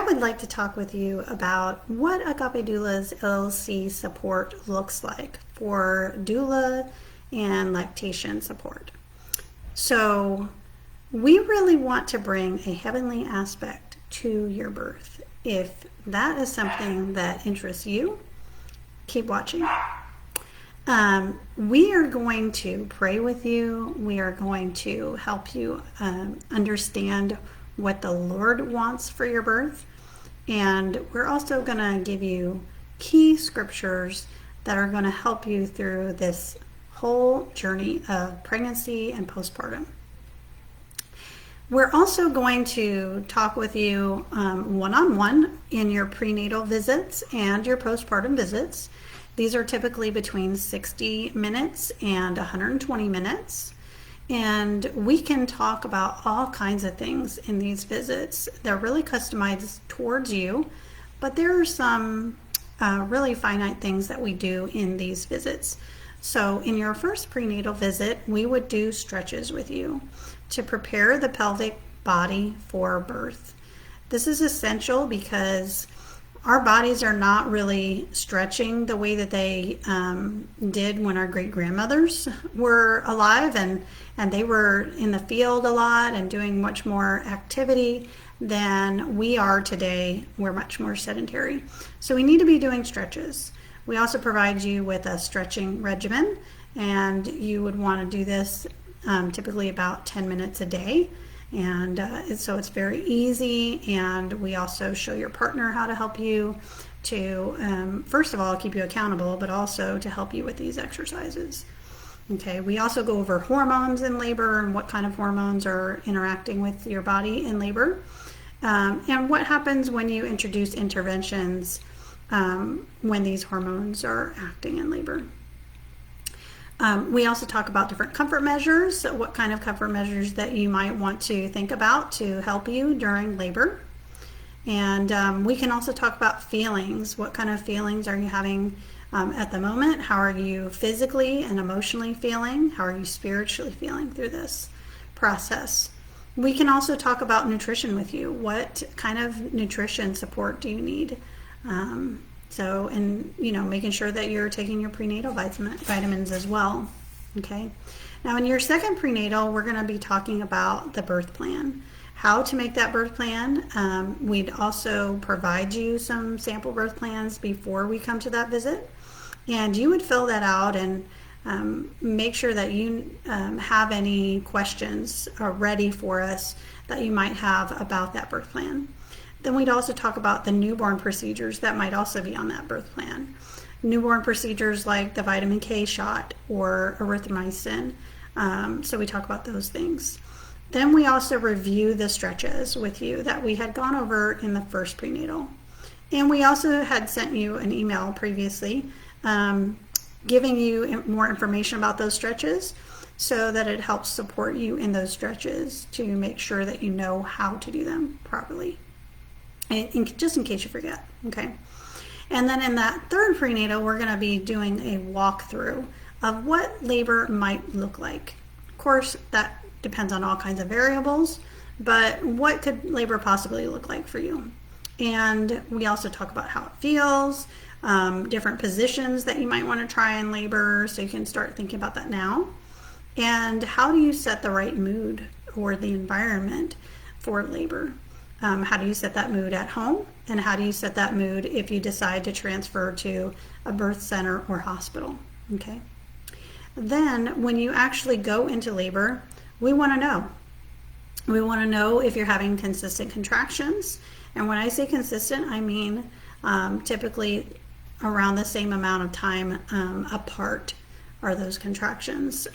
would like to talk with you about what Agape Doulas LLC support looks like for doula and lactation support. So we really want to bring a heavenly aspect to your birth. If that is something that interests you, keep watching. We are going to pray with you. We are going to help you understand what the Lord wants for your birth. And we're also going to give you key scriptures that are going to help you through this whole journey of pregnancy and postpartum. We're also going to talk with you one-on-one in your prenatal visits and your postpartum visits. These are typically between 60 minutes and 120 minutes. And we can talk about all kinds of things in these visits. They're really customized towards you, but there are some really finite things that we do in these visits. So in your first prenatal visit, we would do stretches with you to prepare the pelvic body for birth. This is essential because our bodies are not really stretching the way that they did when our great-grandmothers were alive, and they were in the field a lot and doing much more activity than we are today. We're much more sedentary. So we need to be doing stretches. We also provide you with a stretching regimen, and you would want to do this typically about 10 minutes a day. And so it's very easy, and we also show your partner how to help you to, first of all, keep you accountable, but also to help you with these exercises. Okay, we also go over hormones in labor and what kind of hormones are interacting with your body in labor, and what happens when you introduce interventions when these hormones are acting in labor. We also talk about different comfort measures, so what kind of comfort measures that you might want to think about to help you during labor. And we can also talk about feelings. What kind of feelings are you having at the moment? How are you physically and emotionally feeling? How are you spiritually feeling through this process? We can also talk about nutrition with you. What kind of nutrition support do you need? And making sure that you're taking your prenatal vitamins as well. Okay. Now, in your second prenatal, we're going to be talking about the birth plan, how to make that birth plan. We'd also provide you some sample birth plans before we come to that visit, and you would fill that out and make sure that you have any questions ready for us that you might have about that birth plan. Then we'd also talk about the newborn procedures that might also be on that birth plan. Newborn procedures like the vitamin K shot or erythromycin. So we talk about those things. Then we also review the stretches with you that we had gone over in the first prenatal. And we also had sent you an email previously giving you more information about those stretches so that it helps support you in those stretches to make sure that you know how to do them properly. Just in case you forget, okay? And then in that third prenatal, we're going to be doing a walkthrough of what labor might look like. Of course, that depends on all kinds of variables, but what could labor possibly look like for you? And we also talk about how it feels, different positions that you might want to try in labor, so you can start thinking about that now. And how do you set the right mood or the environment for labor? How do you set that mood at home? And how do you set that mood if you decide to transfer to a birth center or hospital? Okay. Then when you actually go into labor, we want to know. We want to know if you're having consistent contractions. And when I say consistent, I mean typically around the same amount of time apart are those contractions.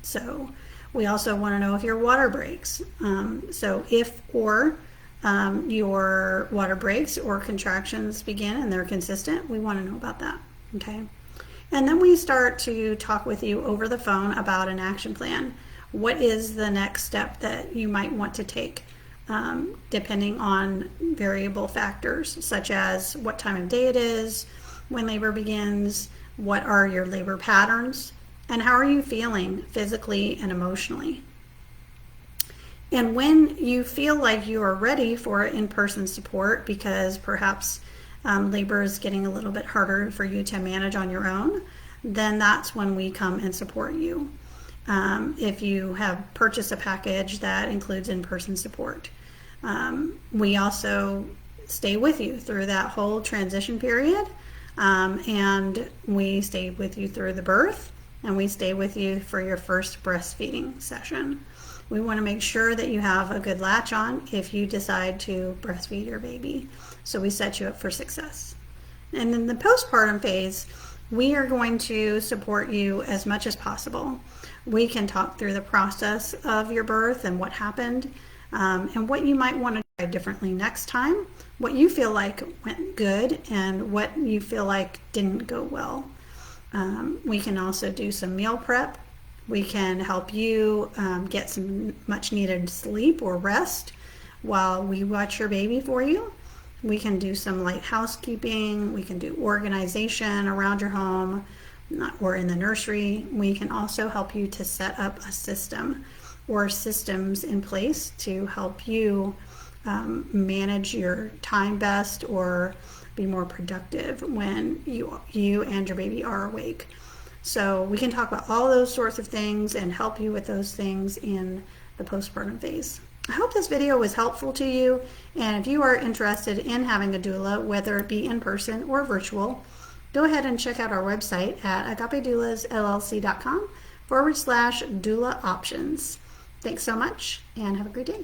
So we also want to know if your water breaks. So if your water breaks or contractions begin and they're consistent, we want to know about that, okay? And then we start to talk with you over the phone about an action plan. What is the next step that you might want to take, depending on variable factors, such as what time of day it is, when labor begins, what are your labor patterns, and how are you feeling physically and emotionally. And when you feel like you are ready for in-person support, because perhaps labor is getting a little bit harder for you to manage on your own, then that's when we come and support you. If you have purchased a package that includes in-person support, we also stay with you through that whole transition period, and we stay with you through the birth, and we stay with you for your first breastfeeding session. We want to make sure that you have a good latch on if you decide to breastfeed your baby, so we set you up for success. And in the postpartum phase, we are going to support you as much as possible. We can talk through the process of your birth and what happened, and what you might want to try differently next time, what you feel like went good and what you feel like didn't go well. We can also do some meal prep. We can help you get some much needed sleep or rest while we watch your baby for you. We can do some light housekeeping. We can do organization around your home or in the nursery. We can also help you to set up a system or systems in place to help you manage your time best or be more productive when you and your baby are awake. So we can talk about all those sorts of things and help you with those things in the postpartum phase. I hope this video was helpful to you, and if you are interested in having a doula, whether it be in person or virtual, go ahead and check out our website at agapedoulasllc.com/doula options. Thanks so much and have a great day.